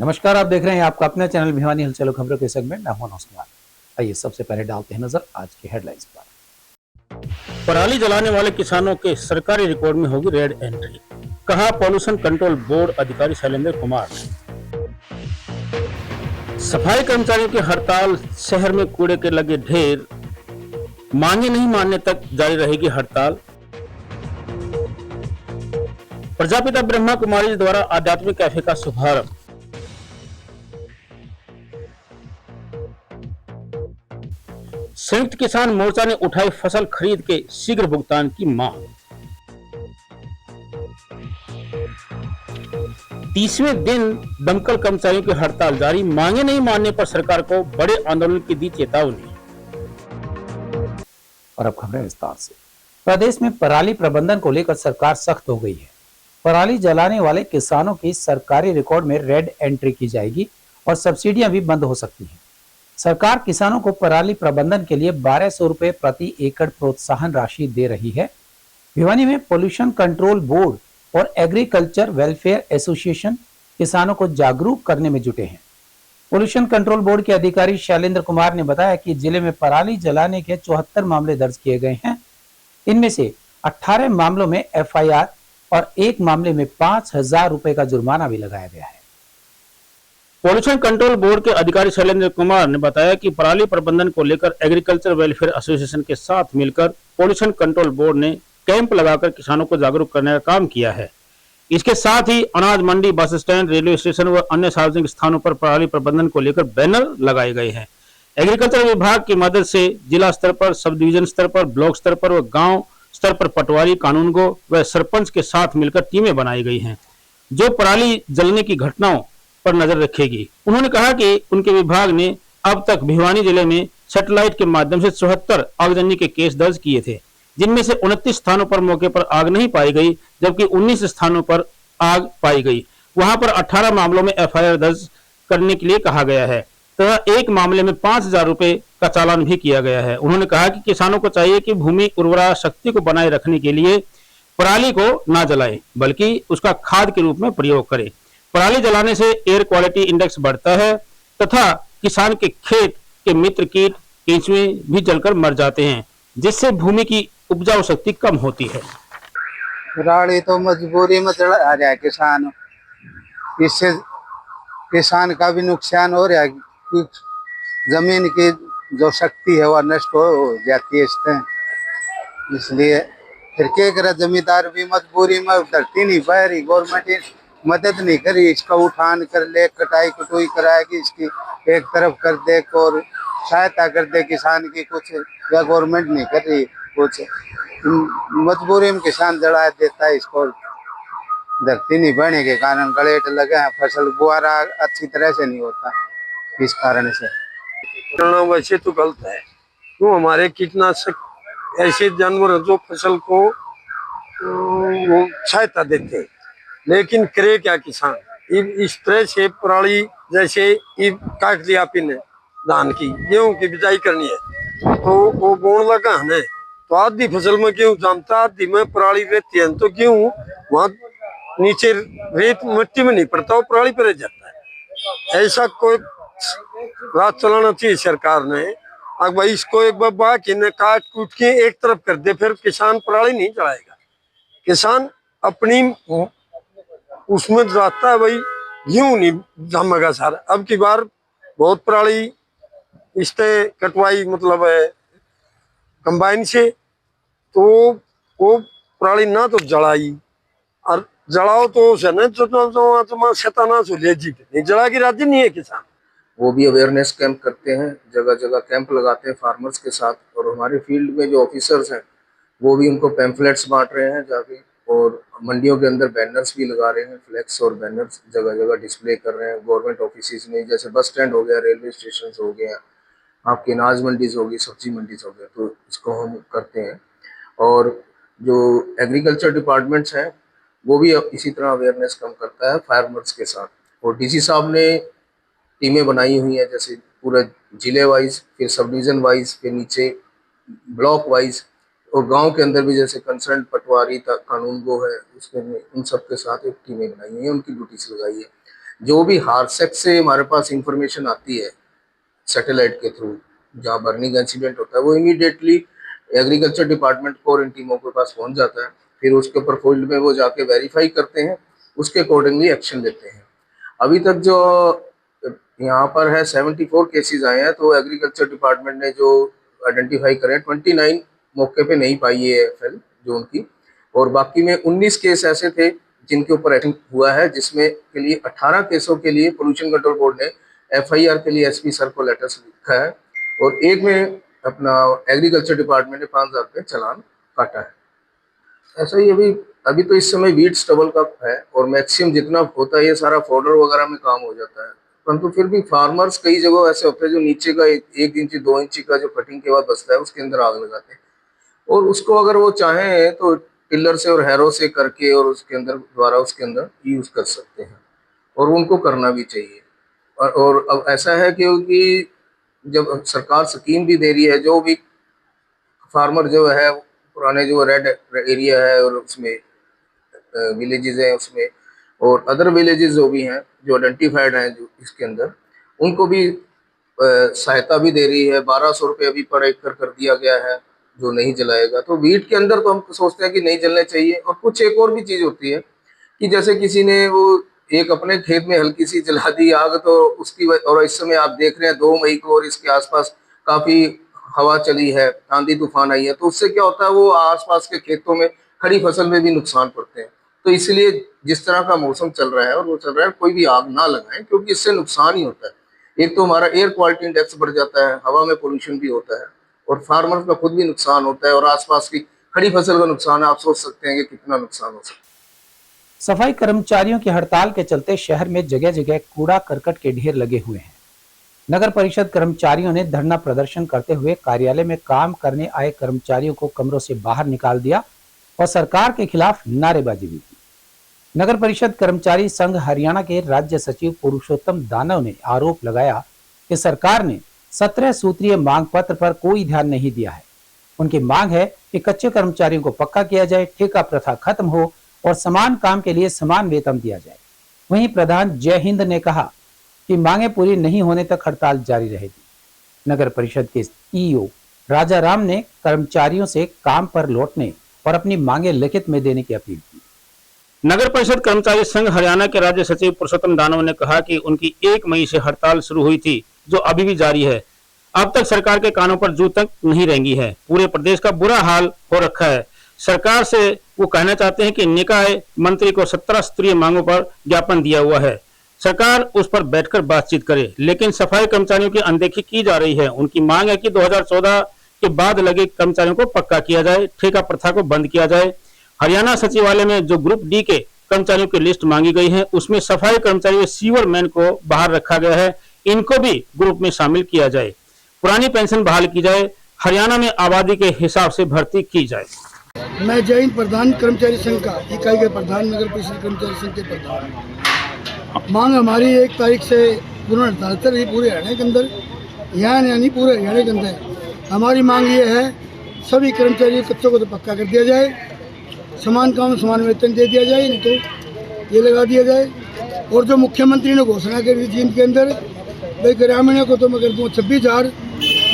नमस्कार, आप देख रहे हैं आपका अपना चैनल भिवानी हलचल खबरों के सेगमेंट। मैं हूं नौश कुमार। आइए सबसे पहले डालते हैं नजर आज की हेडलाइंस पर। पराली जलाने वाले किसानों के सरकारी रिकॉर्ड में होगी रेड एंट्री, कहा पॉल्यूशन कंट्रोल बोर्ड अधिकारी शैलेंद्र कुमार ने। सफाई कर्मचारियों की हड़ताल, शहर में कूड़े के लगे ढेर, मांगे नहीं मानने तक जारी रहेगी हड़ताल। प्रजापिता ब्रह्मा कुमारी द्वारा आध्यात्मिक कैफे का शुभारंभ। संयुक्त किसान मोर्चा ने उठाई फसल खरीद के शीघ्र भुगतान की मांग। 30वें दिन दमकल कर्मचारियों की हड़ताल जारी, मांगे नहीं मानने पर सरकार को बड़े आंदोलन की दी चेतावनी। और अब खबरें विस्तार से। प्रदेश में पराली प्रबंधन को लेकर सरकार सख्त हो गई है। पराली जलाने वाले किसानों की सरकारी रिकॉर्ड में रेड एंट्री की जाएगी और सब्सिडियां भी बंद हो सकती हैं। सरकार किसानों को पराली प्रबंधन के लिए 1200 रुपए प्रति एकड़ प्रोत्साहन राशि दे रही है। भिवानी में पोल्यूशन कंट्रोल बोर्ड और एग्रीकल्चर वेलफेयर एसोसिएशन किसानों को जागरूक करने में जुटे हैं। पोल्यूशन कंट्रोल बोर्ड के अधिकारी शैलेंद्र कुमार ने बताया कि जिले में पराली जलाने के 74 मामले दर्ज किए गए हैं। इनमें से 18 मामलों में एफआईआर और एक मामले में 5000 रुपए का जुर्माना भी लगाया गया है। पॉल्यूशन कंट्रोल बोर्ड के अधिकारी शैलेंद्र कुमार ने बताया कि पराली प्रबंधन को लेकर एग्रीकल्चर वेलफेयर एसोसिएशन के साथ मिलकर पॉल्यूशन कंट्रोल बोर्ड ने कैंप लगाकर किसानों को जागरूक करने का काम किया है। इसके साथ ही अनाज मंडी, बस स्टैंड, रेलवे स्टेशन व अन्य सार्वजनिक स्थानों पर पराली प्रबंधन को लेकर बैनर लगाए गए हैं। एग्रीकल्चर विभाग की मदद से जिला स्तर पर, सब डिवीजन स्तर पर, ब्लॉक स्तर पर व गाँव स्तर पर पटवारी, कानूनगो व सरपंच के साथ मिलकर टीमें बनाई गई हैं जो पराली जलने की घटनाओं पर नजर रखेगी। उन्होंने कहा कि उनके विभाग ने अब तक भिवानी जिले में सैटेलाइट के माध्यम से 74 आगजनी के केस दर्ज किए थे, जिनमें से 29 स्थानों पर मौके पर आग नहीं पाई गई, जबकि 19 स्थानों पर आग पाई गई। वहां पर 18 मामलों में एफआईआर दर्ज करने के लिए कहा गया है तथा एक मामले में 5000 रुपए का चालान भी किया गया है। उन्होंने कहा कि किसानों को चाहिए कि भूमि उर्वरा शक्ति को बनाए रखने के लिए पराली को न जलाएं, बल्कि उसका खाद के रूप में प्रयोग करें। पराली जलाने से एयर क्वालिटी इंडेक्स बढ़ता है तथा किसान के खेत के मित्र कीट, केंचुए भी जलकर मर जाते हैं, जिससे भूमि की उपजाऊ शक्ति कम होती है। पराली तो मजबूरी में जला रहा है किसान, इससे किसान का भी नुकसान हो रहा है। कुछ जमीन की जो शक्ति है वह नष्ट हो जाती है इससे, इसलिए फिर क्या करे, जमींदार भी मजबूरी में धरती नहीं पा रही, गवर्नमेंट मदद नहीं करी, इसका उठान कर ले, कटाई कटुई कराएगी, इसकी एक तरफ कर दे और सहायता कर दे किसान की, कुछ या गवर्नमेंट नहीं कर रही कुछ, मजबूरी में किसान जला देता है इसको। धरती नहीं बढ़ने के कारण गलेट लगे हैं, फसल बुआरा अच्छी तरह से नहीं होता, इस कारण से करना वैसे तो गलत है। क्यों, हमारे कीटनाशक ऐसे जानवर हैं जो फसल को वो सहायता देते हैं, लेकिन करे क्या किसान। इस तरह से पराली जैसे काट लिया आपने धान की, गेहूं की बिजाई करनी है तो वो बोन लगा है, तो आधी फसल में गेहूं जमता, आधी में पराली रहती है, तो गेहूं वहां नीचे रेत मिट्टी में नहीं पड़ता, वो पराली पर रह जाता है। ऐसा कोई रात चलाना चाहिए सरकार ने। अब भाई इसको एक बार काट कूट के एक तरफ कर दे, फिर किसान पराली नहीं चलाएगा। किसान अपनी उसमें जाता है, भाई गेहूं नहीं जमेगा सारा। अब की बार बहुत पराली इससे कटवाई, मतलब है कंबाइन से, तो वो पराली ना तो जलाई और जलाओ तो शताना नहीं जला की राजी नहीं है किसान। वो भी अवेयरनेस कैंप करते हैं, जगह जगह कैंप लगाते हैं फार्मर्स के साथ, और हमारे फील्ड में जो ऑफिसर्स हैं वो भी उनको पैम्फलेट्स बांट रहे हैं जाके, और मंडियों के अंदर बैनर्स भी लगा रहे हैं, फ्लैक्स और बैनर्स जगह जगह डिस्प्ले कर रहे हैं। गवर्नमेंट ऑफिस में जैसे बस स्टैंड हो गया, रेलवे स्टेशन हो गया, आपकी अनाज मंडीज होगी, सब्जी मंडीज हो गया, तो इसको हम करते हैं। और जो एग्रीकल्चर डिपार्टमेंट्स हैं वो भी इसी तरह अवेयरनेस कम करता है फार्मर्स के साथ। और डीसी साहब ने टीमें बनाई हुई हैं, जैसे पूरे जिले वाइज, फिर सब डिवीज़न वाइज, फिर नीचे ब्लॉक वाइज, और गांव के अंदर भी जैसे कंसर्न पटवारी तक कानून गो है, उसके उन सब के साथ एक टीमें बनाई हुई है, उनकी ड्यूटीज लगाई है। जो भी हारसेक से हमारे पास इंफॉर्मेशन आती है सैटेलाइट के थ्रू, जहाँ बर्निंग इंसिडेंट होता है, वो इमीडिएटली एग्रीकल्चर डिपार्टमेंट को और इन टीमों के पास पहुंच जाता है। फिर उसके ऊपर फील्ड में वो जाके वेरीफाई करते हैं, उसके अकॉर्डिंगली एक्शन लेते हैं। अभी तक जो यहाँ पर है 74 केसेस आए हैं, तो एग्रीकल्चर डिपार्टमेंट ने जो आइडेंटिफाई करे 29 मौके पे नहीं पाई है एफएल जो उनकी, और बाकी में 19 केस ऐसे थे जिनके ऊपर एक्शन हुआ है, जिसमें के लिए 18 केसों के लिए पोल्यूशन कंट्रोल बोर्ड ने एफआईआर के लिए एसपी सर को लेटर लिखा है, और एक में अपना एग्रीकल्चर डिपार्टमेंट ने 5,000 रुपये चालान काटा है। ऐसा ही अभी तो इस समय वीट स्टबल का है, और मैक्सिमम जितना होता है ये सारा फोल्डर वगैरह में काम हो जाता है, परंतु फिर भी फार्मर्स कई जगह ऐसे होते हैं जो नीचे का 1 इंची 2 इंची का जो कटिंग के बाद बचता है उसके अंदर आग लगाते हैं, और उसको अगर वो चाहें तो टिलर से और हैरो से करके और उसके अंदर द्वारा उसके अंदर यूज कर सकते हैं, और उनको करना भी चाहिए। और अब ऐसा है क्योंकि जब सरकार स्कीम भी दे रही है, जो भी फार्मर जो है पुराने जो रेड एरिया है और उसमें विलेजेस हैं उसमें, और अदर विलेजेस जो भी हैं जो आइडेंटिफाइड हैं जो इसके अंदर, उनको भी सहायता भी दे रही है। 1200 रुपये अभी पर एकड़ कर दिया गया है जो नहीं जलाएगा। तो वीट के अंदर तो हम सोचते हैं कि नहीं जलने चाहिए। और कुछ एक और भी चीज़ होती है कि जैसे किसी ने वो एक अपने खेत में हल्की सी जला दी आग, तो उसकी और इस समय आप देख रहे हैं 2 मई को और इसके आसपास काफ़ी हवा चली है, आंधी तूफान आई है, तो उससे क्या होता है वो आसपास के खेतों में खड़ी फसल में भी नुकसान पड़ते हैं। तो इसलिए जिस तरह का मौसम चल रहा है और वो चल रहा है, कोई भी आग ना लगाएं, क्योंकि इससे नुकसान ही होता है। एक तो हमारा एयर क्वालिटी इंडेक्स बढ़ जाता है, हवा में पोल्यूशन भी होता है, और फार्मर का खुद भी नुकसान होता है, और आसपास की खड़ी फसल का नुकसान है। आप सोच सकते हैं कि कितना नुकसान हो सकता है। सफाई कर्मचारियों की हड़ताल के चलते शहर में जगह जगह कूड़ा करकट के ढेर लगे हुए हैं। नगर परिषद कर्मचारियों ने धरना प्रदर्शन करते हुए कार्यालय में काम करने आए कर्मचारियों को कमरों से बाहर निकाल दिया और सरकार के खिलाफ नारेबाजी भी की। नगर परिषद कर्मचारी संघ हरियाणा के राज्य सचिव पुरुषोत्तम दानव ने आरोप लगाया कि सरकार ने 17 सूत्रीय मांग पत्र पर कोई ध्यान नहीं दिया है। उनकी मांग है कि कच्चे कर्मचारियों को पक्का किया जाए, ठेका प्रथा खत्म हो और समान काम के लिए समान वेतन दिया जाए। वहीं प्रधान जय हिंद ने कहा कि मांगे पूरी नहीं होने तक हड़ताल जारी रहेगी। नगर परिषद के ईओ राजा राम ने कर्मचारियों से काम पर लौटने और अपनी मांगे लिखित में देने की अपील की। नगर परिषद कर्मचारी संघ हरियाणा के राज्य सचिव पुरुषोत्तम दानव ने कहा कि उनकी 1 मई से हड़ताल शुरू हुई थी, जो अभी भी जारी है। अब तक सरकार के कानों पर जू तक नहीं रेंगी है। पूरे प्रदेश का बुरा हाल हो रखा है। सरकार से वो कहना चाहते हैं कि निकाय मंत्री को 17 सूत्रीय मांगों पर ज्ञापन दिया हुआ है, सरकार उस पर बैठकर बातचीत करे, लेकिन सफाई कर्मचारियों की अनदेखी की जा रही है। उनकी मांग है कि 2014 के बाद लगे कर्मचारियों को पक्का किया जाए, ठेका प्रथा को बंद किया जाए। हरियाणा सचिवालय में जो ग्रुप डी के कर्मचारियों की लिस्ट मांगी गई है, उसमें सफाई कर्मचारी सीवर मैन को बाहर रखा गया है, इनको भी ग्रुप में शामिल किया जाए। पुरानी पेंशन बहाल की जाए, हरियाणा में आबादी के हिसाब से भर्ती की जाए। मैं जय हिंद प्रधान कर्मचारी संघ का इकाई के प्रधान, नगर परिषद कर्मचारी संघ के प्रधान। मांग हमारी 1 तारीख से पूर्ण हड़ताल चल रही पूरे हरियाणा के अंदर, यहाँ यानी पूरे हरियाणा के अंदर। हमारी मांग ये है सभी कर्मचारियों कच्चों को तो पक्का कर दिया जाए, समान काम समान वेतन दे दिया जाए, नहीं तो ये लगा दिया जाए। और जो मुख्यमंत्री ने घोषणा करी थी जिनके अंदर भाई ग्रामीणों को तो मैं कर दूँ 26,000,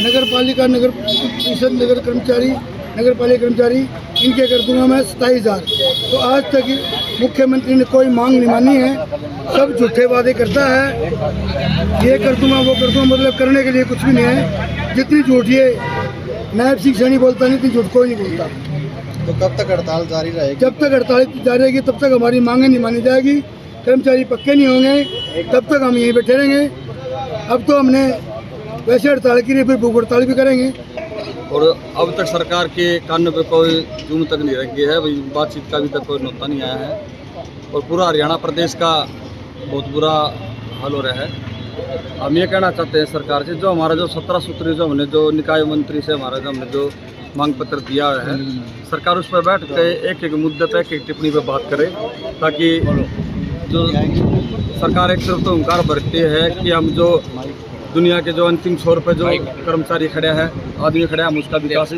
नगर पालिका नगर परिषद नगर कर्मचारी नगर पालिका कर्मचारी इनके कर दूंगा मैं 27,000। तो आज तक मुख्यमंत्री ने कोई मांग नहीं मानी है, सब झूठे वादे करता है, ये कर दूंगा वो कर दूंगा, मतलब करने के लिए कुछ भी नहीं है। जितनी झूठ ये नायब सिंह सैनी बोलता नहीं, इतनी झूठ कोई नहीं बोलता। तो कब तक हड़ताल जारी रहेगी? जब तक हड़ताल जारी रहेगी तब तक हमारी मांगें नहीं मानी जाएगी, कर्मचारी पक्के नहीं होंगे, तब तक हम यहीं बैठे रहेंगे। अब तो हमने वैसे हड़ताल की, फिर भूख हड़ताल भी करेंगे। और अब तक सरकार के कान पे कोई जून तक नहीं रखी है, बातचीत का अभी तक कोई नुकता नहीं आया है, और पूरा हरियाणा प्रदेश का बहुत बुरा हाल हो रहा है। हम ये कहना चाहते हैं सरकार से, जो हमारा जो 17 सूत्री जो हमने जो निकाय मंत्री से हमारा जो हमने जो मांग पत्र दिया है, सरकार उस पर बैठ के एक एक मुद्दे पर एक एक टिप्पणी पर बात करे, ताकि जो सरकार एक तरफ तो हुंकार भरती है कि हम जो दुनिया के जो अंतिम छोर पर जो कर्मचारी खड़ा है, आदमी खड़ा है, हम उसका विकास,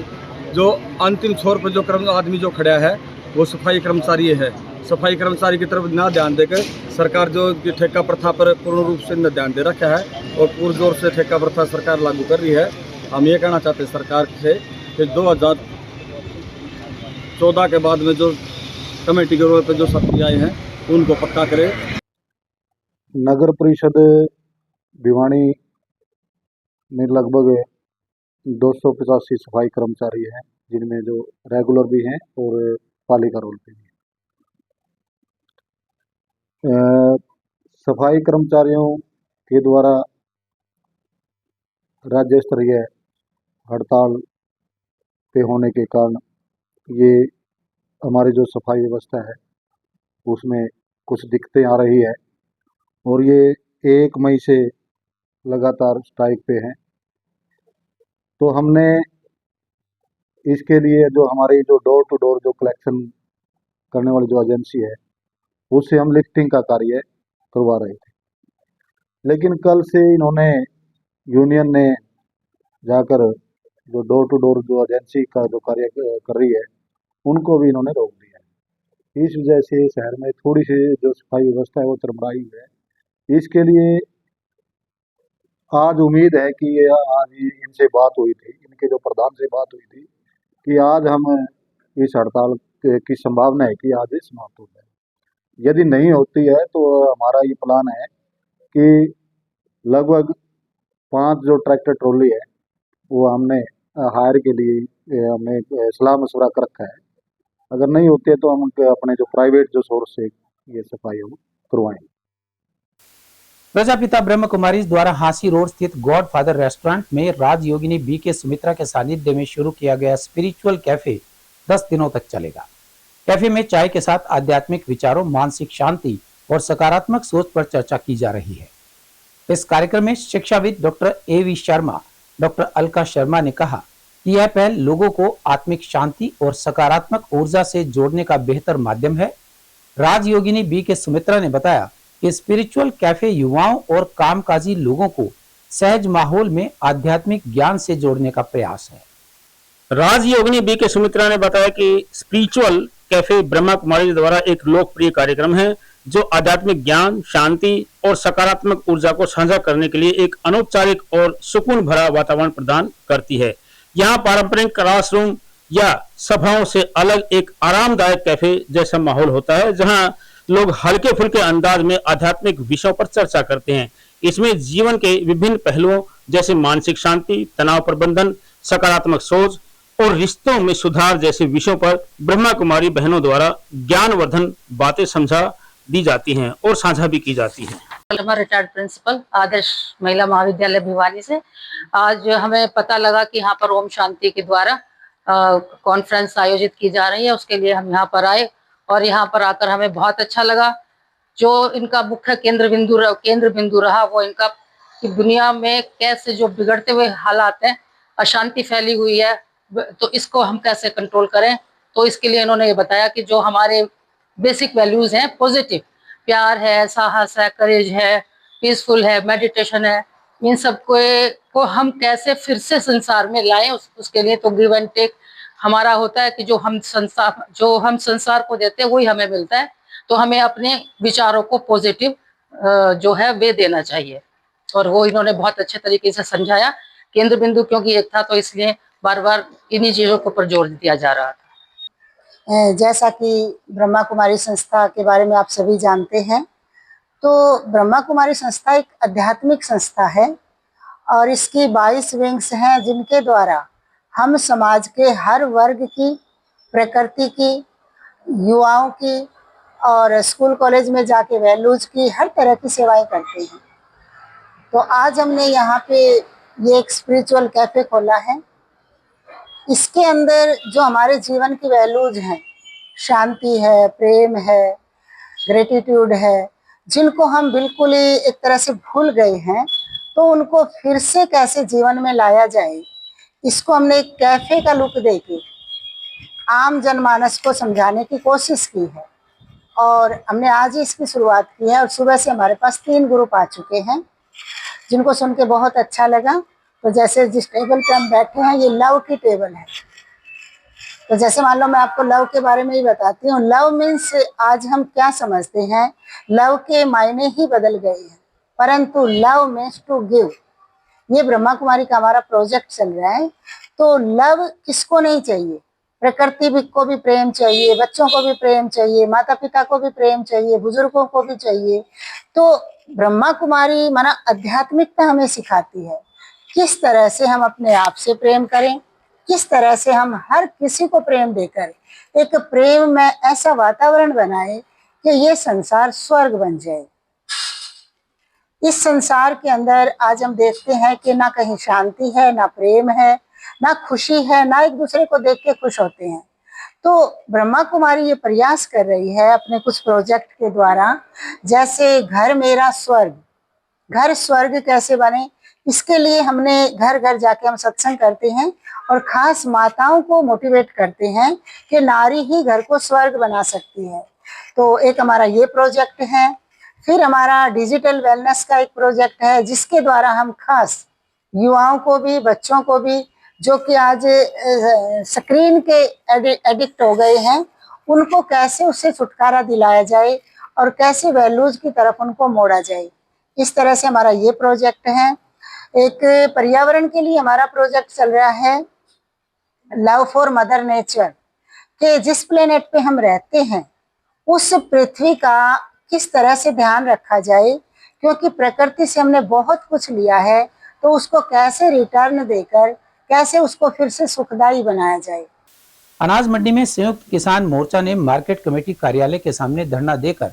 जो अंतिम छोर पर जो आदमी जो खड़ा है वो सफाई कर्मचारी है। सफाई कर्मचारी की तरफ ना ध्यान देकर सरकार जो कि ठेका प्रथा पर पूर्ण रूप से न ध्यान दे रखा है और पूर्ण जोर से ठेका प्रथा सरकार लागू कर रही है। हम ये कहना चाहते हैं सरकार से कि 2014 के बाद में जो कमेटी के रोल पर जो सब्जी आए हैं उनको पक्का करे। नगर परिषद भिवानी में लगभग 285 सफाई कर्मचारी हैं, जिनमें जो रेगुलर भी हैं और पालिका रोल पे भी। सफाई कर्मचारियों के द्वारा राज्य स्तरीय हड़ताल पे होने के कारण ये हमारी जो सफाई व्यवस्था है उसमें कुछ दिक्कतें आ रही है और ये 1 मई से लगातार स्ट्राइक पे हैं। तो हमने इसके लिए जो हमारी जो डोर टू डोर जो कलेक्शन करने वाली जो एजेंसी है उससे हम लिफ्टिंग का कार्य करवा रहे थे, लेकिन कल से इन्होंने यूनियन ने जाकर जो डोर टू डोर जो एजेंसी का जो कार्य कर रही है उनको भी इन्होंने रोक दिया है। इस वजह से शहर में थोड़ी सी जो सफाई व्यवस्था है वो चरमराई हुई है। इसके लिए आज उम्मीद है कि ये आज इनसे बात हुई थी, इनके जो प्रधान से बात हुई थी कि आज हम इस हड़ताल की संभावना है कि आज ये समाप्त हो जाए। यदि नहीं होती है तो हमारा ये प्लान है कि लगभग 5 जो ट्रैक्टर ट्रॉली है वो हमने हायर के लिए हमने सलाह मशवरा कर रखा है। अगर नहीं होती है तो हम अपने जो प्राइवेट जो सोर्स से ये सफाई हम करवाएंगे। प्रजापिता ब्रह्म कुमारी द्वारा हांसी रोड स्थित गॉड फादर रेस्टोरेंट में राजयोगिनी बीके सुमित्रा के सानिध्य में शुरू किया गया स्पिरिचुअल कैफे 10 दिनों तक चलेगा। कैफे में चाय के साथ आध्यात्मिक विचारों, मानसिक शांति और सकारात्मक सोच पर चर्चा की जा रही है। इस कार्यक्रम में शिक्षाविद doctor A.V.. Sharma, doctor Alka Sharma ने कहा कि यह पहल लोगों को आत्मिक शांति और सकारात्मक ऊर्जा से जोड़ने का बेहतर माध्यम है। राजयोगिनी बीके सुमित्रा ने बताया कि स्पिरिचुअल कैफे युवाओं और कामकाजी लोगों को सहज माहौल में आध्यात्मिक ज्ञान से जोड़ने का प्रयास है। राजयोगिनी बीके सुमित्रा ने बताया कि स्पिरिचुअल कैफे ब्रह्मा कुमारी द्वारा एक लोकप्रिय कार्यक्रम है जो आध्यात्मिक ज्ञान, शांति और सकारात्मक ऊर्जा को साझा करने के लिए एक अनौपचारिक और सुकून भरा वातावरण प्रदान करती है। यहाँ पारंपरिक क्लासरूम या सभाओं से अलग एक आरामदायक कैफे जैसा माहौल होता है, जहाँ लोग हल्के फुल्के अंदाज में आध्यात्मिक विषयों पर चर्चा करते हैं। इसमें जीवन के विभिन्न पहलुओं जैसे मानसिक शांति, तनाव प्रबंधन, सकारात्मक सोच और रिश्तों में सुधार जैसे विषयों पर ब्रह्मा कुमारी बहनों द्वारा ज्ञानवर्धन बातें समझा दी जाती हैं और साझा भी की जाती हैं। रिटायर्ड प्रिंसिपल आदर्श महिला महाविद्यालय भिवानी से आज हमें पता लगा कि यहाँ पर ओम शांति के द्वारा कॉन्फ्रेंस आयोजित की जा रही है। उसके लिए हम यहाँ पर आए और यहाँ पर आकर हमें बहुत अच्छा लगा। जो इनका मुख्य केंद्र बिंदु रहा वो इनका कि दुनिया में कैसे जो बिगड़ते हुए हालात हैं, अशांति फैली हुई है, तो इसको हम कैसे कंट्रोल करें। तो इसके लिए इन्होंने ये बताया कि जो हमारे बेसिक वैल्यूज हैं, पॉजिटिव प्यार है, साहस है, करेज है, पीसफुल है, मेडिटेशन है, इन सब को हम कैसे फिर से संसार में लाएं। उसके लिए तो गिव एंड टेक हमारा होता है कि जो हम संसार को देते हैं वही हमें मिलता है। तो हमें अपने विचारों को पॉजिटिव जो है वे देना चाहिए, और वो इन्होंने बहुत अच्छे तरीके से समझाया। केंद्र बिंदु क्योंकि एक था तो इसलिए बार बार इन्हीं चीजों के ऊपर जोर दिया जा रहा था। जैसा कि ब्रह्मा कुमारी संस्था के बारे में आप सभी जानते हैं, तो ब्रह्मा कुमारी संस्था एक आध्यात्मिक संस्था है और इसकी 22 विंग्स हैं, जिनके द्वारा हम समाज के हर वर्ग की, प्रकृति की, युवाओं की और स्कूल कॉलेज में जाके वैल्यूज की हर तरह की सेवाएं करते हैं। तो आज हमने यहाँ पे ये एक स्पिरिचुअल कैफे खोला है। इसके अंदर जो हमारे जीवन की वैल्यूज हैं, शांति है, प्रेम है, ग्रेटिट्यूड है, जिनको हम बिल्कुल ही एक तरह से भूल गए हैं, तो उनको फिर से कैसे जीवन में लाया जाए, इसको हमने एक कैफे का लुक देके आम जनमानस को समझाने की कोशिश की है। और हमने आज ही इसकी शुरुआत की है और सुबह से हमारे पास 3 ग्रुप आ चुके हैं, जिनको सुन के बहुत अच्छा लगा। तो जैसे जिस टेबल पे हम बैठे हैं, ये लव की टेबल है। तो जैसे मान लो मैं आपको लव के बारे में ही बताती हूँ। लव मीन्स आज हम क्या समझते हैं, लव के मायने ही बदल गए हैं, परंतु लव मीन्स टू गिव। ये ब्रह्मा कुमारी का हमारा प्रोजेक्ट चल रहा है। तो लव किसको नहीं चाहिए, प्रकृति को भी प्रेम चाहिए, बच्चों को भी प्रेम चाहिए, माता पिता को भी प्रेम चाहिए, बुजुर्गों को भी चाहिए। तो ब्रह्मा कुमारी माना आध्यात्मिकता हमें सिखाती है किस तरह से हम अपने आप से प्रेम करें, किस तरह से हम हर किसी को प्रेम देकर एक प्रेम में ऐसा वातावरण बनाए कि ये संसार स्वर्ग बन जाए। इस संसार के अंदर आज हम देखते हैं कि ना कहीं शांति है, ना प्रेम है, ना खुशी है, ना एक दूसरे को देख के खुश होते हैं। तो ब्रह्मा कुमारी ये प्रयास कर रही है अपने कुछ प्रोजेक्ट के द्वारा, जैसे घर मेरा स्वर्ग, घर स्वर्ग कैसे बने, इसके लिए हमने घर घर जाके हम सत्संग करते हैं और खास माताओं को मोटिवेट करते हैं कि नारी ही घर को स्वर्ग बना सकती है। तो एक हमारा ये प्रोजेक्ट है। फिर हमारा डिजिटल वेलनेस का एक प्रोजेक्ट है, जिसके द्वारा हम खास युवाओं को भी, बच्चों को भी, जो कि आज स्क्रीन के एडिक्ट हो गए हैं, उनको कैसे उससे छुटकारा दिलाया जाए और कैसे वैल्यूज की तरफ उनको मोड़ा जाए। इस तरह से हमारा ये प्रोजेक्ट है। एक पर्यावरण के लिए हमारा प्रोजेक्ट चल रहा है, लव फॉर मदर नेचर, कि जिस प्लेनेट पे हम रहते हैं उस पृथ्वी का किस तरह से ध्यान रखा जाए, क्योंकि प्रकृति से हमने बहुत कुछ लिया है, तो उसको कैसे रिटर्न देकर कैसे उसको फिर से सुखदायी बनाया जाए। अनाज मंडी में संयुक्त किसान मोर्चा ने मार्केट कमेटी कार्यालय के सामने धरना देकर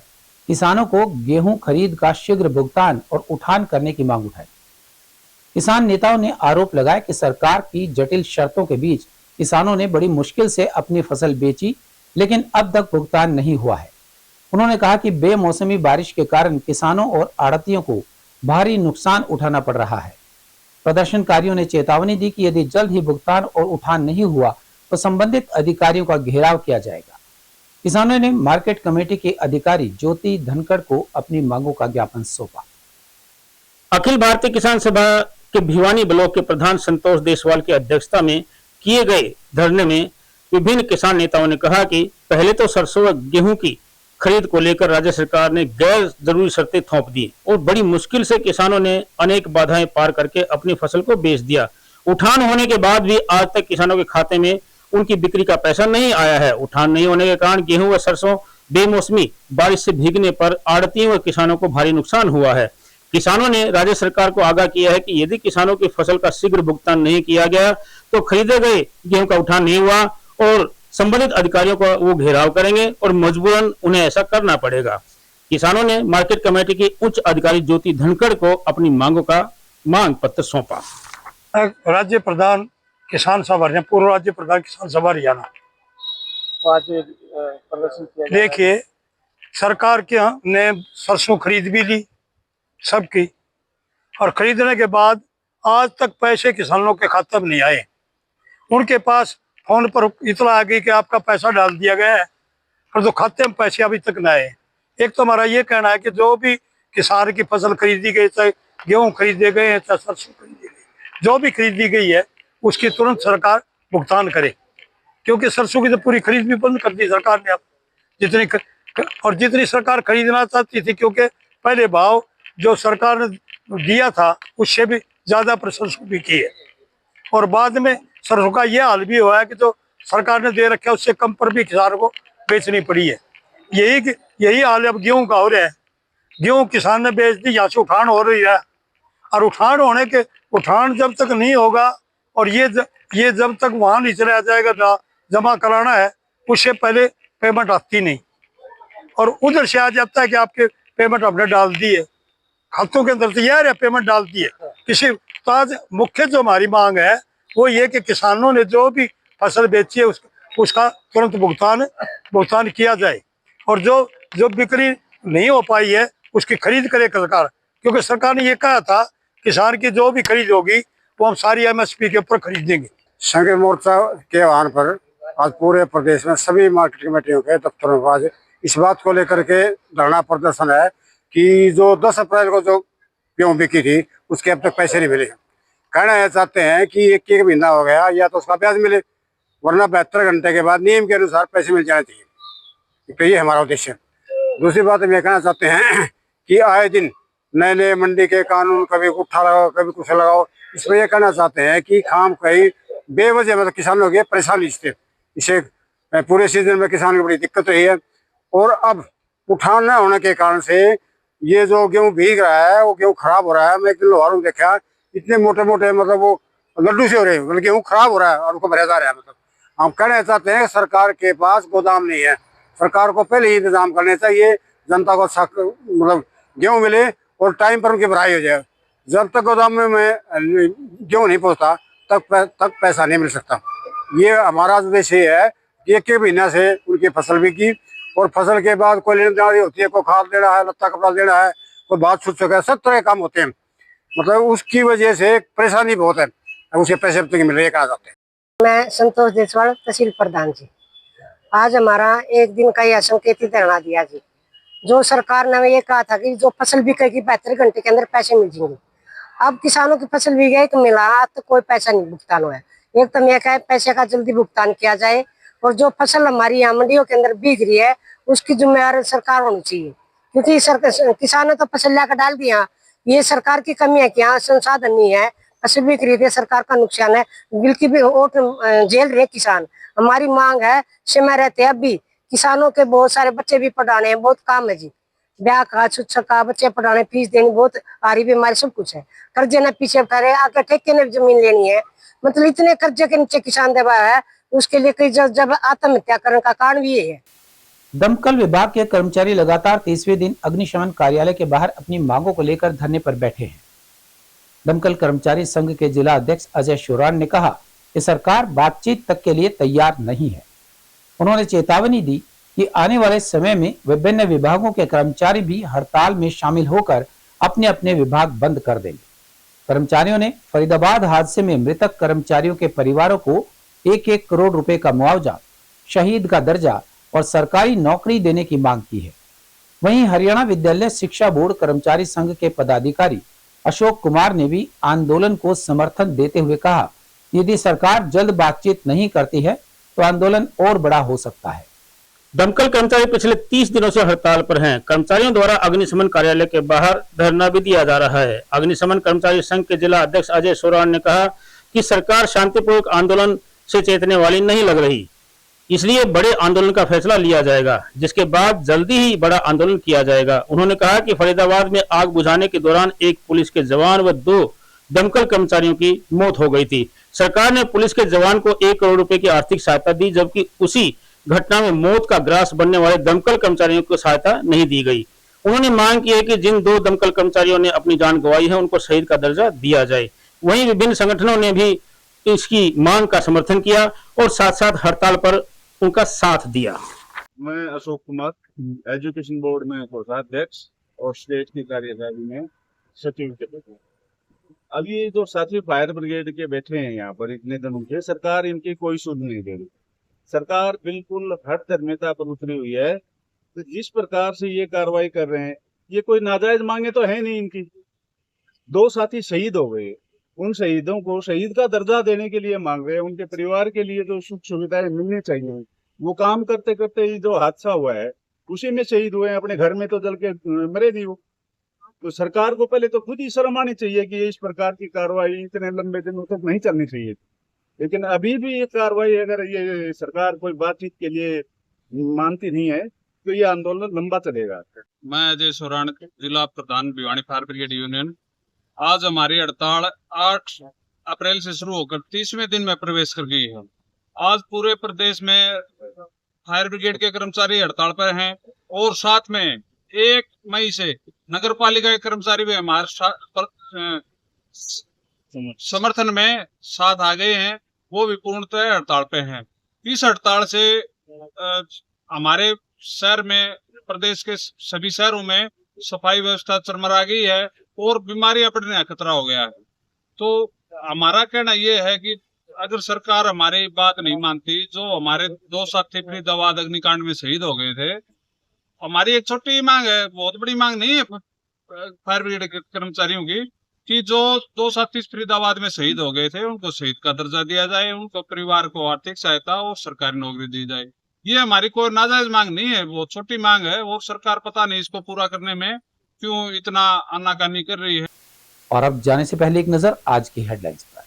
किसानों को गेहूं खरीद का शीघ्र भुगतान और उठान करने की मांग उठाई। किसान नेताओं ने आरोप लगाया कि सरकार की जटिल शर्तों के बीच किसानों ने बड़ी मुश्किल से अपनी फसल बेची, लेकिन अब तक भुगतान नहीं हुआ है। उन्होंने कहा कि बेमौसमी बारिश के कारण किसानों और आड़तियों को भारी नुकसान उठाना पड़ रहा है। प्रदर्शनकारियों ने चेतावनी दी कि यदि जल्द ही भुगतान और उठान नहीं हुआ तो संबंधित अधिकारियों का घेराव किया जाएगा। किसानों ने मार्केट कमेटी के अधिकारी ज्योति धनखड़ को अपनी मांगों का ज्ञापन सौंपा। अखिल भारतीय किसान सभा के भिवानी ब्लॉक के प्रधान संतोष देसवाल की अध्यक्षता में किए गए धरने में विभिन्न किसान नेताओं ने कहा कि पहले तो सरसों व गेहूं की खरीद को लेकर राज्य सरकार ने गैर जरूरी शर्तें थोप दी और बड़ी मुश्किल से किसानों ने अनेक बाधाएं पार करके अपनी फसल को बेच दिया। उठान होने के बाद भी आज तक किसानों के खाते में उनकी बिक्री का पैसा नहीं आया है। उठान नहीं होने के कारण गेहूं व सरसों बेमौसमी बारिश से भीगने पर आड़तियों व किसानों को भारी नुकसान हुआ है। किसानों ने राज्य सरकार को आगाह किया है कि यदि किसानों की फसल का शीघ्र भुगतान नहीं किया गया तो खरीदे गए गेहूं का उठान नहीं हुआ और संबंधित अधिकारियों को वो घेराव करेंगे और मजबूरन उन्हें ऐसा करना पड़ेगा। किसानों ने मार्केट कमेटी के उच्च अधिकारी ज्योति धनखड़ को अपनी मांगों का मांग पत्र सौंपा। राज्य प्रधान किसान सभा, पूर्व राज्य प्रधान किसान सभा हरियाणा। देखिए, सरकार के ने सरसों खरीद भी ली सबकी, और खरीदने के बाद आज तक पैसे किसानों के खाते में नहीं आए। उनके पास फोन पर इतला आ गई कि आपका पैसा डाल दिया गया है, पर तो खाते में पैसे अभी तक न आए। एक तो हमारा ये कहना है कि जो भी किसान की फसल खरीदी गई, चाहे गेहूं खरीदे गए हैं, चाहे सरसों खरीदी गई, जो भी खरीदी गई है उसकी तुरंत सरकार भुगतान करे, क्योंकि सरसों की तो पूरी खरीद भी बंद कर दी सरकार ने अब, जितनी सरकार खरीदना चाहती थी, क्योंकि पहले भाव जो सरकार ने दिया था उससे भी ज्यादा पर सरसों भी की है, और बाद में सरसों का यह हाल भी हुआ है कि जो सरकार ने दे रखा है उससे कम पर भी किसानों को बेचनी पड़ी है। यही हाल अब गेहूं का हो रहा है। गेहूं किसान ने बेच दी, यहाँ से उठान हो रही है, और उठान जब तक नहीं होगा और ये जब तक वहां नहीं चला जाएगा जमा कराना है, उससे पहले पेमेंट आती नहीं, और उधर से आ जाता है कि आपके पेमेंट हमने डाल दी है, खातों के अंदर तैयार है, पेमेंट डाल दी है किसी। तो आज मुख्य जो हमारी मांग है वो ये कि किसानों ने जो भी फसल बेची है उसका तुरंत भुगतान किया जाए, और जो बिक्री नहीं हो पाई है उसकी खरीद करे सरकार, क्योंकि सरकार ने ये कहा था किसान की जो भी खरीद होगी वो हम सारी MSP के ऊपर खरीदेंगे। संघ मोर्चा के आह्वान पर आज पूरे प्रदेश में सभी मार्केट कमेटियों के दफ्तरों में आज इस बात को लेकर के धरना प्रदर्शन है कि जो 10 अप्रैल को जो गेहूं बिकी थी उसके अब तक पैसे नहीं मिले। कहना यह चाहते हैं कि एक महीना हो गया, या तो उसका ब्याज मिले, वरना 72 घंटे के बाद नियम के अनुसार पैसे मिल जाने चाहिए। तो ये हमारा उद्देश्य है। दूसरी बात हम ये कहना चाहते हैं कि आए दिन नए नए मंडी के कानून, कभी उठा लगाओ कभी कुछ लगाओ, इसमें ये कहना चाहते हैं कि खाम कहीं बेवजह मतलब किसानों की परेशानी इससे पूरे सीजन में किसान की बड़ी दिक्कत रही है। और अब उठान न होने के कारण से ये जो गेहूँ भीग रहा है वो गेहूँ खराब हो रहा है। मैं एक दिन लोहारों देखा, इतने मोटे मोटे मतलब वो लड्डू से हो रहे हैं, मतलब गेहूँ खराब हो रहा है और उनको भरा जा रहा है। मतलब हम कहना चाहते हैं सरकार के पास गोदाम नहीं है, सरकार को पहले ही इंतजाम करने चाहिए, जनता को मतलब गेहूँ मिले और टाइम पर उनकी भराई हो जाए। जब तक गोदाम में गेहूँ नहीं पहुँचता तक पैसा नहीं मिल सकता। ये हमारा उद्देश्य है कि एक महीना से उनकी फसल बिकी और फसल के बाद कोई लेन देन होती है, कोई खाद देना है, लत्ता कपड़ा देना है, कोई बात छूट चुका है, सब तरह के काम होते हैं। मतलब उसकी वजह से परेशानी बहुत है, उसे पैसे अब तक मिल रहे हैं। कहा जाते हैं। मैं संतोष देसवाल, तहसील प्रधान जी। आज हमारा एक दिन का यह संकेती धरना दिया जी। जो सरकार ने ये कहा था कि जो फसल बिकेगी 72 घंटे के अंदर पैसे मिल जाएंगे। अब किसानों की फसल बिक गई तो मिला तो कोई पैसा नहीं भुगतान हुआ है। एक तो मैं कहा पैसे का जल्दी भुगतान किया जाए और जो फसल हमारी यहाँ मंडियों के अंदर बिक रही है उसकी जिम्मेदार सरकार होनी चाहिए, क्योंकि किसानों तो फसल लाकर डाल दिया। ये सरकार की कमी है कि यहाँ संसाधन नहीं है, फसल बिक रही है, सरकार का नुकसान है, बिल की भी वोट जेल रहे किसान। हमारी मांग है समय रहते अब भी किसानों के बहुत सारे बच्चे भी पढ़ाने हैं, बहुत काम है जी, ब्याह का शिक्षा का, बच्चे पढ़ाने, फीस देनी बहुत आ रही बीमारी, सब कुछ है। कर्जे ने पीछे उठा रहे, आगे ठेके ने जमीन लेनी है, मतलब इतने कर्जे के नीचे किसान दबा है। उसके लिए कई जब आत्महत्या करने का कारण भी ये है। दमकल विभाग के कर्मचारी लगातार 30वें दिन अग्निशमन कार्यालय के बाहर अपनी मांगों को लेकर धरने पर बैठे हैं। दमकल कर्मचारी संघ के जिला अध्यक्ष अजय शोरान ने कहा कि सरकार बातचीत तक के लिए तैयार नहीं है। उन्होंने चेतावनी दी कि आने वाले समय में विभिन्न विभागों के कर्मचारी भी हड़ताल में शामिल होकर अपने अपने विभाग बंद कर देंगे। कर्मचारियों ने फरीदाबाद हादसे में मृतक कर्मचारियों के परिवारों को 1-1 करोड़ रुपए का मुआवजा, शहीद का दर्जा और सरकारी नौकरी देने की मांग की है। वहीं हरियाणा विद्यालय शिक्षा बोर्ड कर्मचारी संघ के पदाधिकारी अशोक कुमार ने भी आंदोलन को समर्थन देते हुए कहा, यदि सरकार जल्द बातचीत नहीं करती है तो आंदोलन और बड़ा हो सकता है। दमकल कर्मचारी पिछले 30 दिनों से हड़ताल पर हैं। कर्मचारियों द्वारा अग्निशमन कार्यालय के बाहर धरना भी दिया जा रहा है। अग्निशमन कर्मचारी संघ के जिला अध्यक्ष अजय सोरान ने कहा कि सरकार शांतिपूर्वक आंदोलन से चेतने वाली नहीं लग रही, इसलिए बड़े आंदोलन का फैसला लिया जाएगा, जिसके बाद जल्दी ही बड़ा आंदोलन किया जाएगा। उन्होंने कहा कि फरीदाबाद में आग बुझाने के दौरान एक पुलिस के जवान व 2 दमकल कर्मचारियों की मौत हो गई थी। सरकार ने पुलिस के जवान को 1 करोड़ रुपए की आर्थिक सहायता दी, जबकि उसी घटना में मौत का ग्रास बनने वाले दमकल कर्मचारियों को सहायता नहीं दी गई। उन्होंने मांग की है कि जिन 2 दमकल कर्मचारियों ने अपनी जान गंवाई है उनको शहीद का दर्जा दिया जाए। वहीं विभिन्न संगठनों ने भी इसकी मांग का समर्थन किया और साथ साथ हड़ताल पर उनका साथ दिया। मैं अशोक कुमार, एजुकेशन बोर्ड में कोषाध्यक्ष और स्टेट की कार्यकारी में सचिव के पद। अभी जो साथी फायर ब्रिगेड के बैठे हैं यहाँ पर इतने दिनों से, सरकार इनकी कोई सुध नहीं दे रही। सरकार बिल्कुल हट धर्मिता पर उतरी हुई है। तो जिस प्रकार से ये कार्रवाई कर रहे हैं, ये कोई नाजायज मांगे तो है नहीं इनकी। 2 साथी शहीद हो गए, उन शहीदों को शहीद का दर्जा देने के लिए मांग रहे हैं। उनके परिवार के लिए जो सुख सुविधाएं मिलनी चाहिए, वो काम करते करते ही जो हादसा हुआ है उसी में शहीद हुए हैं। अपने घर में तो जल के मरे नहीं वो। तो सरकार को पहले तो खुद ही शर्म आनी चाहिए कि इस प्रकार की कार्रवाई इतने लंबे दिनों तक नहीं चलनी चाहिए। लेकिन अभी भी ये कार्रवाई, अगर ये सरकार कोई बातचीत के लिए मानती नहीं है तो ये आंदोलन लंबा चलेगा। मैं अजय सोरान, जिला प्रधान भिवानी फायर ब्रिगेड यूनियन। आज हमारी हड़ताल 8 अप्रैल से शुरू होकर 30वें दिन में प्रवेश कर गई है। आज पूरे प्रदेश में फायर ब्रिगेड के कर्मचारी हड़ताल पर हैं और साथ में 1 मई से नगर पालिका के कर्मचारी भी हमारे समर्थन में साथ आ गए हैं, वो भी पूर्णतः हड़ताल पे हैं। इस हड़ताल से हमारे शहर में, प्रदेश के सभी शहरों में सफाई व्यवस्था चरमरा गई है और बीमारियां बढ़ने का खतरा हो गया है। तो हमारा कहना यह है कि अगर सरकार हमारी बात नहीं मानती, जो हमारे 2 साथी फरीदाबाद अग्निकांड में शहीद हो गए थे, हमारी एक छोटी मांग है, बहुत बड़ी मांग नहीं है फायर ब्रिगेड के कर्मचारियों की, कि जो 2 साथी फरीदाबाद में शहीद हो गए थे उनको शहीद का दर्जा दिया जाए, उनको परिवार को आर्थिक सहायता और सरकारी नौकरी दी जाए। ये हमारी कोई नाजायज मांग नहीं है, वो छोटी मांग है, वो सरकार पता नहीं इसको पूरा करने में क्यों इतना आनाकानी कर रही है। और अब जाने से पहले एक नजर आज की हेडलाइंस पर।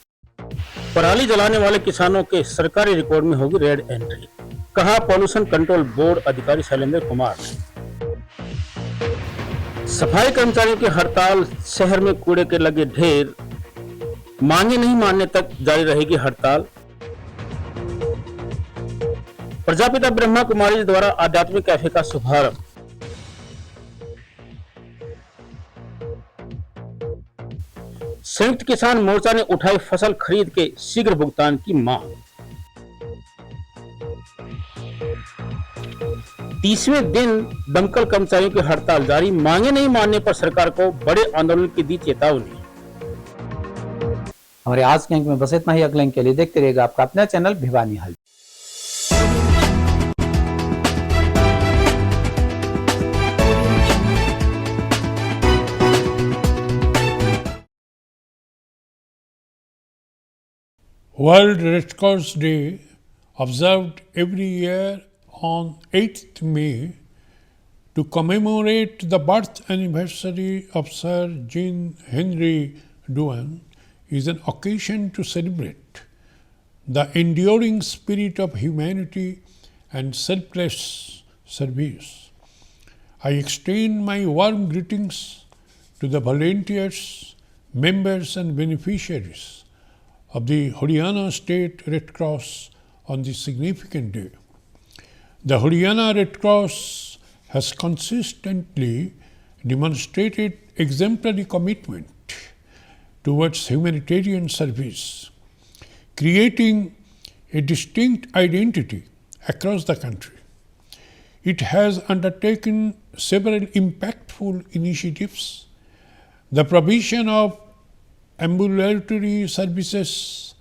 पराली जलाने वाले किसानों के सरकारी रिकॉर्ड में होगी रेड एंट्री, कहा पॉल्यूशन कंट्रोल बोर्ड अधिकारी शैलेंद्र कुमार ने। सफाई कर्मचारियों की हड़ताल, शहर में कूड़े के लगे ढेर, मांगे नहीं मानने तक जारी रहेगी हड़ताल। प्रजापिता ब्रह्मा कुमारी द्वारा आध्यात्मिक कैफे का शुभारंभ। संयुक्त किसान मोर्चा ने उठाई फसल खरीद के शीघ्र भुगतान की मांग। 30वें दिन दमकल कर्मचारियों की हड़ताल जारी, मांगे नहीं मानने पर सरकार को बड़े आंदोलन की दी चेतावनी। हमारे आज के अंक में बस इतना ही। अगले अंक के लिए देखते रहेगा आपका अपना channel Bhiwani hall. World Red Cross Day, observed every year on 8th May to commemorate the birth anniversary of Sir Jean Henry Douin, is an occasion to celebrate the enduring spirit of humanity and selfless service. I extend my warm greetings to the volunteers, members and beneficiaries of the Haryana State Red Cross on this significant day. The Haryana Red Cross has consistently demonstrated exemplary commitment towards humanitarian service, creating a distinct identity across the country. It has undertaken several impactful initiatives, the provision of ambulatory services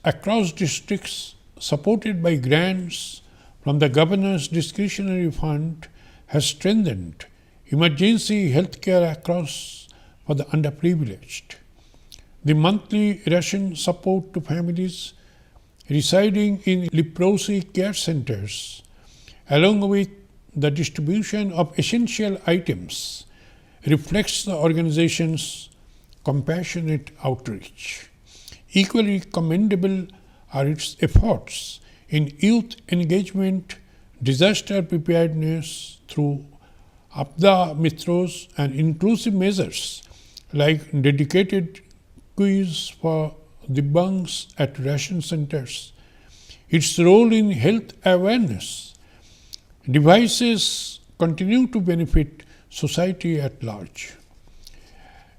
across districts supported by grants from the Governor's discretionary fund has strengthened emergency health care across for the underprivileged. The monthly ration support to families residing in leprosy care centers, along with the distribution of essential items, reflects the organization's compassionate outreach. Equally commendable are its efforts in youth engagement, disaster preparedness through Apda Mitros and inclusive measures like dedicated quiz for Dibbangs at ration centers. Its role in health awareness devices continue to benefit society at large.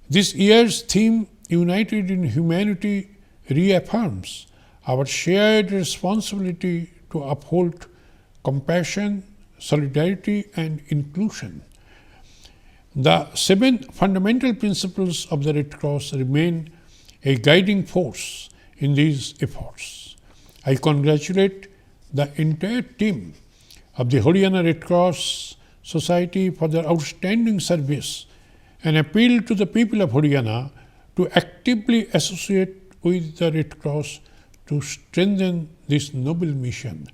This year's theme, United in Humanity, reaffirms our shared responsibility to uphold compassion, solidarity and inclusion. The 7 fundamental principles of the Red Cross remain a guiding force in these efforts. I congratulate the entire team of the Haryana Red Cross Society for their outstanding service and appeal to the people of Haryana to actively associate with the Red Cross to strengthen this noble mission.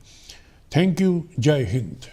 Thank you. Jai Hind.